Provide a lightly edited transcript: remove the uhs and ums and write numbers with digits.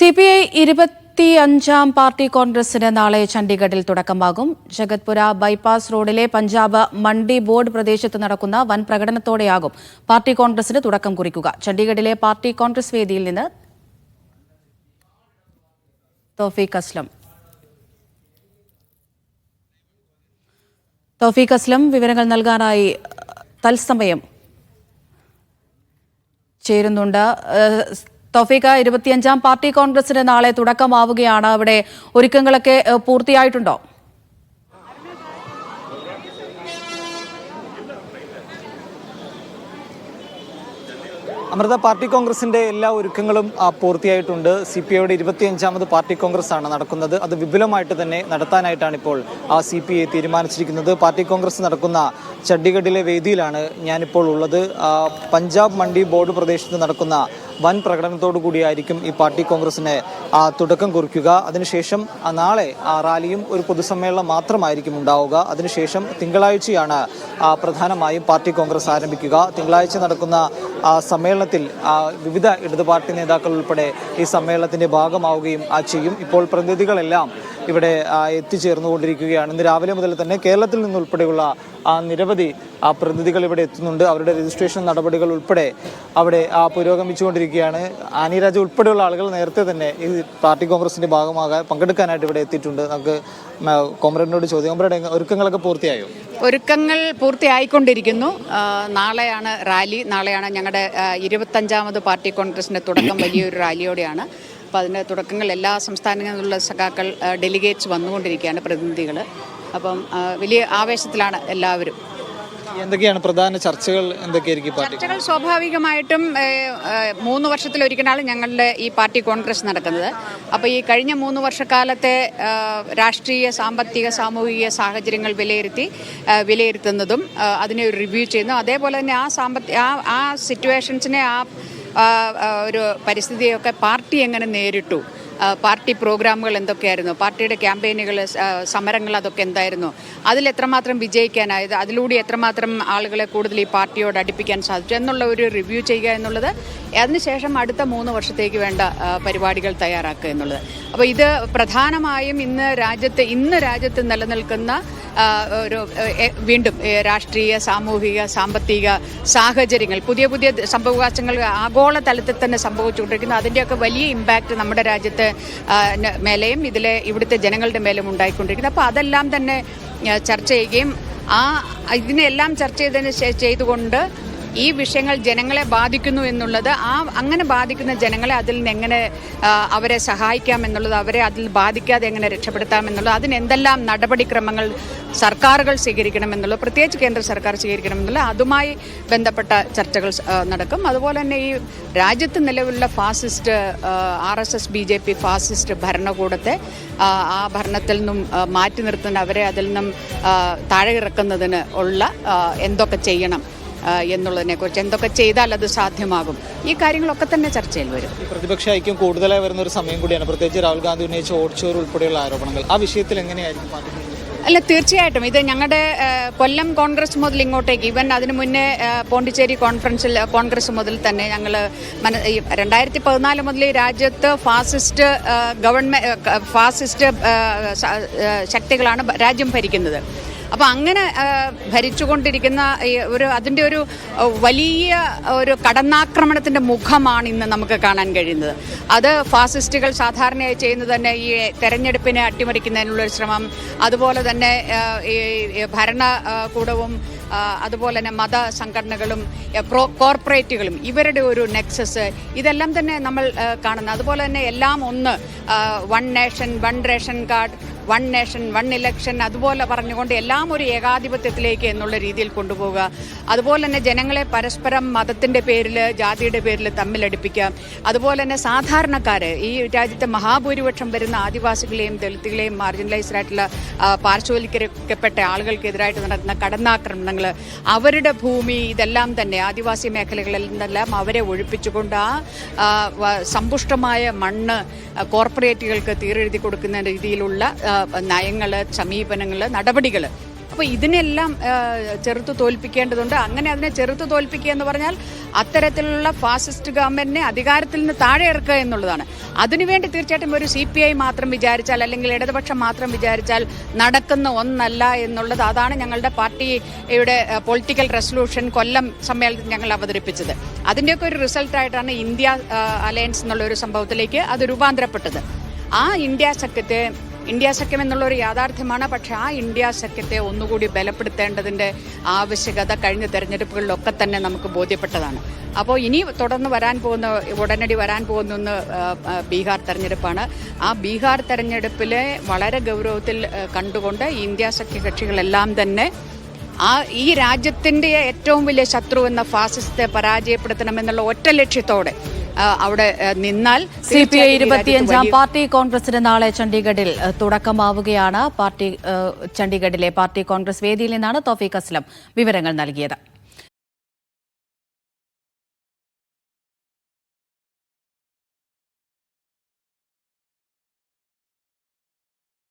CPI 25ാം party കോൺഗ്രസിന് നാളെ ചണ്ഡീഗഡിൽ തുടക്കമാകും. ജഗത്പുര ബൈപ്പാസ് റോഡിലെ പഞ്ചാബ് മണ്ഡി ബോർഡ് പ്രദേശത്ത് നടക്കുന്ന വൻ പ്രകടനത്തോടെയാകും പാർട്ടി കോൺഗ്രസിന് തുടക്കം കുറിക്കുക. ചണ്ഡീഗഡിലെ പാർട്ടി കോൺഗ്രസ് വേദിയിൽ നിന്ന് തൗഫീഖ് അസ്ലം വിവരങ്ങൾ നൽകാനായി തത്സമയം ചേരുന്നുണ്ട്. തൗഫീഖ, 25ാം പാർട്ടി കോൺഗ്രസിന് നാളെ തുടക്കമാവുകയാണ്. അവിടെ ഒരുക്കങ്ങളൊക്കെ പൂർത്തിയായിട്ടുണ്ടോ? അമൃത, പാർട്ടി കോൺഗ്രസിന്റെ എല്ലാ ഒരുക്കങ്ങളും പൂർത്തിയായിട്ടുണ്ട്. CPIയുടെ 25ാമത് പാർട്ടി കോൺഗ്രസ് ആണ് നടക്കുന്നത്. അത് വിപുലമായിട്ട് തന്നെ നടത്താനായിട്ടാണ് ഇപ്പോൾ CPI തീരുമാനിച്ചിരിക്കുന്നത്. പാർട്ടി കോൺഗ്രസ് നടക്കുന്ന ചണ്ഡീഗഡിലെ വേദിയിലാണ് ഞാനിപ്പോൾ ഉള്ളത്. പഞ്ചാബ് മണ്ഡി ബോർഡ് പ്രദേശത്ത് നടക്കുന്ന വൻ പ്രകടനത്തോടു കൂടിയായിരിക്കും ഈ പാർട്ടി കോൺഗ്രസിന് തുടക്കം കുറിക്കുക. അതിനുശേഷം നാളെ റാലിയും ഒരു പൊതുസമ്മേളനം മാത്രമായിരിക്കും ഉണ്ടാവുക. അതിനുശേഷം തിങ്കളാഴ്ചയാണ് പ്രധാനമായും പാർട്ടി കോൺഗ്രസ് ആരംഭിക്കുക. തിങ്കളാഴ്ച നടക്കുന്ന സമ്മേളനത്തിൽ വിവിധ ഇടതു പാർട്ടി നേതാക്കൾ ഉൾപ്പെടെ ഈ സമ്മേളനത്തിന്റെ ഭാഗമാവുകയും ചെയ്യും. ഇപ്പോൾ പ്രതിനിധികളെല്ലാം ഇവിടെ എത്തിച്ചേർന്നുകൊണ്ടിരിക്കുകയാണ്. ഇന്ന് രാവിലെ മുതൽ തന്നെ കേരളത്തിൽ നിന്നുൾപ്പെടെയുള്ള നിരവധി പ്രതിനിധികൾ ഇവിടെ എത്തുന്നുണ്ട്. അവരുടെ രജിസ്ട്രേഷൻ നടപടികൾ ഉൾപ്പെടെ അവിടെ പുരോഗമിച്ചുകൊണ്ടിരിക്കുകയാണ്. ആനി രാജ ഉൾപ്പെടെയുള്ള ആളുകൾ നേരത്തെ തന്നെ ഈ പാർട്ടി കോൺഗ്രസിന്റെ പങ്കെടുക്കാനായിട്ട് ഇവിടെ എത്തിയിട്ടുണ്ട്. നമുക്ക് കോമ്രേഡിനോട് ചോദ്യം. കോമ്രേഡ്, ഒരുക്കങ്ങളൊക്കെ പൂർത്തിയായോ? ഒരുക്കങ്ങൾ പൂർത്തിയായിക്കൊണ്ടിരിക്കുന്നു. നാളെയാണ് റാലി. നാളെയാണ് ഞങ്ങളുടെ 25ാമത് പാർട്ടി കോൺഗ്രസിന്റെ തുടക്കം. വലിയൊരു റാലിയോടെയാണ്. അപ്പോൾ അതിൻ്റെ തുടക്കങ്ങൾ എല്ലാ സംസ്ഥാനങ്ങളിൽ നിന്നുള്ള സഖാക്കൾ, ഡെലിഗേറ്റ്സ് വന്നുകൊണ്ടിരിക്കുകയാണ്, പ്രതിനിധികൾ. അപ്പം വലിയ ആവേശത്തിലാണ് എല്ലാവരും. എന്തൊക്കെയാണ് പ്രധാന ചർച്ചകൾ? എന്തൊക്കെയായിരിക്കും ചർച്ചകൾ? സ്വാഭാവികമായിട്ടും 3 വർഷത്തിലൊരിക്കലാണ് ഞങ്ങളുടെ ഈ പാർട്ടി കോൺഗ്രസ് നടക്കുന്നത്. അപ്പോൾ ഈ കഴിഞ്ഞ 3 വർഷക്കാലത്തെ രാഷ്ട്രീയ, സാമ്പത്തിക, സാമൂഹിക സാഹചര്യങ്ങൾ വിലയിരുത്തുന്നതും അതിനെ ഒരു റിവ്യൂ ചെയ്യുന്നു. അതേപോലെ തന്നെ ആ സിറ്റുവേഷൻസിനെ, ഒരു പരിസ്ഥിതിയൊക്കെ പാർട്ടി എങ്ങനെ നേരിട്ടു, പാർട്ടി പ്രോഗ്രാമുകൾ എന്തൊക്കെയായിരുന്നു, പാർട്ടിയുടെ ക്യാമ്പയിനുകൾ, സമരങ്ങൾ അതൊക്കെ എന്തായിരുന്നു, അതിലെത്രമാത്രം വിജയിക്കാനായത്, അതിലൂടെ എത്രമാത്രം ആളുകളെ കൂടുതൽ ഈ പാർട്ടിയോട് അടുപ്പിക്കാൻ സാധിച്ചു എന്നുള്ള ഒരു റിവ്യൂ ചെയ്യുക എന്നുള്ളത്. അതിനുശേഷം അടുത്ത 3 വർഷത്തേക്ക് വേണ്ട പരിപാടികൾ തയ്യാറാക്കുക എന്നുള്ളത്. അപ്പോൾ ഇത് പ്രധാനമായും ഇന്ന് രാജ്യത്ത് നിലനിൽക്കുന്ന ഒരു വീണ്ടും രാഷ്ട്രീയ, സാമൂഹിക, സാമ്പത്തിക സാഹചര്യങ്ങൾ, പുതിയ സംഭവവികാസങ്ങൾ ആഗോള തലത്തിൽ തന്നെ സംഭവിച്ചുകൊണ്ടിരിക്കുന്നു. അതിൻ്റെയൊക്കെ വലിയ ഇമ്പാക്റ്റ് നമ്മുടെ രാജ്യത്ത് മേലെയും ഇവിടുത്തെ ജനങ്ങളുടെ മേലും ഉണ്ടായിക്കൊണ്ടിരിക്കുന്നു. അപ്പോൾ അതെല്ലാം തന്നെ ചർച്ച ചെയ്യുകയും ഇതിനെല്ലാം ചർച്ച ചെയ്തുകൊണ്ട് ഈ വിഷയങ്ങൾ ജനങ്ങളെ ബാധിക്കുന്നു എന്നുള്ളത്, അങ്ങനെ ബാധിക്കുന്ന ജനങ്ങളെ അതിൽ നിന്ന് എങ്ങനെ അവരെ സഹായിക്കാം എന്നുള്ളത്, അവരെ അതിൽ ബാധിക്കാതെ എങ്ങനെ രക്ഷപ്പെടുത്താം എന്നുള്ളത്, അതിനെന്തെല്ലാം നടപടിക്രമങ്ങൾ സർക്കാരുകൾ സ്വീകരിക്കണമെന്നുള്ളത്, പ്രത്യേകിച്ച് കേന്ദ്ര സർക്കാർ സ്വീകരിക്കണമെന്നുള്ളത്, അതുമായി ബന്ധപ്പെട്ട ചർച്ചകൾ നടക്കും. അതുപോലെ തന്നെ ഈ രാജ്യത്ത് നിലവിലുള്ള ഫാസിസ്റ്റ് RSS BJP ഫാസിസ്റ്റ് ഭരണകൂടത്തെ ആ ഭരണത്തിൽ നിന്നും മാറ്റി നിർത്തുന്ന, അവരെ അതിൽ നിന്നും താഴെ ഇറക്കുന്നതിന് ഉള്ള എന്തൊക്കെ ചെയ്യണം എന്നുള്ളതിനെക്കുറിച്ച്, എന്തൊക്കെ ചെയ്താൽ അത് സാധ്യമാകും, ഈ കാര്യങ്ങളൊക്കെ തന്നെ ചർച്ചയിൽ വരും. പ്രതിപക്ഷ ഐക്യം കൂടുതലായി വരുന്ന ഒരു സമയം കൂടിയാണ്, പ്രത്യേകിച്ച് രാഹുൽ ഗാന്ധി ഉന്നയിച്ച വോട്ട് ഉൾപ്പെടെയുള്ള ആരോപണങ്ങൾ. ആ വിഷയത്തിൽ എങ്ങനെയായിരിക്കും? അല്ല, തീർച്ചയായിട്ടും ഇത് ഞങ്ങളുടെ കൊല്ലം കോൺഗ്രസ് മുതൽ ഇങ്ങോട്ടേക്ക്, ഈവൻ അതിനു മുന്നേ പോണ്ടിച്ചേരി കോൺഗ്രസ് മുതൽ തന്നെ ഞങ്ങൾ 2014 മുതൽ രാജ്യത്ത് ഫാസിസ്റ്റ് ശക്തികളാണ് രാജ്യം ഭരിക്കുന്നത്. അപ്പോൾ അങ്ങനെ ഭരിച്ചുകൊണ്ടിരിക്കുന്ന അതിൻ്റെ ഒരു വലിയ ഒരു കടന്നാക്രമണത്തിൻ്റെ മുഖമാണ് ഇന്ന് നമുക്ക് കാണാൻ കഴിയുന്നത്. അത് ഫാസിസ്റ്റുകൾ സാധാരണയായി ചെയ്യുന്നത് തന്നെ ഈ തെരഞ്ഞെടുപ്പിനെ അട്ടിമറിക്കുന്നതിനുള്ളൊരു ശ്രമം, അതുപോലെ തന്നെ ഈ ഭരണകൂടവും അതുപോലെ തന്നെ മത സംഘടനകളും കോർപ്പറേറ്റുകളും ഇവരുടെ ഒരു നെക്സസ്, ഇതെല്ലാം തന്നെ നമ്മൾ കാണുന്നത്. അതുപോലെ തന്നെ എല്ലാം ഒന്ന്, 1 nation 1 ration card, 1 nation 1 election, അതുപോലെ പറഞ്ഞുകൊണ്ട് എല്ലാം ഒരു ഏകാധിപത്യത്തിലേക്ക് എന്നുള്ള രീതിയിൽ കൊണ്ടുപോവുക. അതുപോലെ തന്നെ ജനങ്ങളെ പരസ്പരം മതത്തിൻ്റെ പേരിൽ, ജാതിയുടെ പേരിൽ തമ്മിലടിപ്പിക്കുക. അതുപോലെ തന്നെ സാധാരണക്കാരെ, ഈ രാജ്യത്തെ മഹാഭൂരിപക്ഷം വരുന്ന ആദിവാസികളെയും ദളിതുകളെയും മാർജിനലൈസ്ഡ് ആയിട്ടുള്ള പാർശ്വവൽക്കരിക്കപ്പെട്ട ആളുകൾക്കെതിരായിട്ട് നടക്കുന്ന കടന്നാക്രമണങ്ങൾ, അവരുടെ ഭൂമി, ഇതെല്ലാം തന്നെ ആദിവാസി മേഖലകളിൽ നിന്നെല്ലാം അവരെ ഒഴിപ്പിച്ചുകൊണ്ട് സമ്പുഷ്ടമായ മണ്ണ് കോർപ്പറേറ്റുകൾക്ക് തീരെഴുതി കൊടുക്കുന്ന രീതിയിലുള്ള നയങ്ങൾ, സമീപനങ്ങൾ, നടപടികൾ അപ്പോൾ ഇതിനെല്ലാം ചെറുത്ത് തോൽപ്പിക്കേണ്ടതുണ്ട്. അങ്ങനെ അതിനെ ചെറുത്ത് തോൽപ്പിക്കുക എന്ന് പറഞ്ഞാൽ അത്തരത്തിലുള്ള ഫാസിസ്റ്റ് ഗവൺമെന്റിനെ അധികാരത്തിൽ നിന്ന് താഴെ ഇറക്കുക എന്നുള്ളതാണ്. അതിനുവേണ്ടി തീർച്ചയായിട്ടും ഒരു CPI മാത്രം വിചാരിച്ചാൽ അല്ലെങ്കിൽ ഇടതുപക്ഷം മാത്രം വിചാരിച്ചാൽ നടക്കുന്ന ഒന്നല്ല എന്നുള്ളത്. അതാണ് ഞങ്ങളുടെ പാർട്ടിയുടെ പൊളിറ്റിക്കൽ റെസൊല്യൂഷൻ കൊല്ലം സമ്മേളനത്തിൽ ഞങ്ങൾ അവതരിപ്പിച്ചത്. അതിൻ്റെയൊക്കെ ഒരു റിസൾട്ടായിട്ടാണ് ഇന്ത്യ അലയൻസ് എന്നുള്ള ഒരു സംഭവത്തിലേക്ക് അത് രൂപാന്തരപ്പെട്ടത്. ആ ഇന്ത്യ സഖ്യം എന്നുള്ള ഒരു യാഥാർത്ഥ്യമാണ്. പക്ഷേ ആ ഇന്ത്യ സഖ്യത്തെ ഒന്നുകൂടി ബലപ്പെടുത്തേണ്ടതിൻ്റെ ആവശ്യകത കഴിഞ്ഞ തെരഞ്ഞെടുപ്പുകളിലൊക്കെ തന്നെ നമുക്ക് ബോധ്യപ്പെട്ടതാണ്. അപ്പോൾ ഇനി ഉടനടി വരാൻ പോകുന്ന ബീഹാർ തെരഞ്ഞെടുപ്പാണ്. ആ ബീഹാർ തെരഞ്ഞെടുപ്പിലെ വളരെ ഗൗരവത്തിൽ കണ്ടുകൊണ്ട് ഇന്ത്യ സഖ്യ കക്ഷികളെല്ലാം തന്നെ ഈ രാജ്യത്തിൻ്റെ ഏറ്റവും വലിയ ശത്രു എന്ന ഫാസിസത്തെ പരാജയപ്പെടുത്തണമെന്നുള്ള ഒറ്റ ലക്ഷ്യത്തോടെ അവിടെ നിന്നാൽ CPI 25 പാർട്ടി കോൺഗ്രസിന് നാളെ ചണ്ഡീഗഡിൽ തുടക്കമാവുകയാണ്. ചണ്ഡീഗഡിലെ പാർട്ടി കോൺഗ്രസ് വേദിയിൽ നിന്നാണ് തൗഫീഖ് അസ്ലം വിവരങ്ങൾ നൽകിയത്.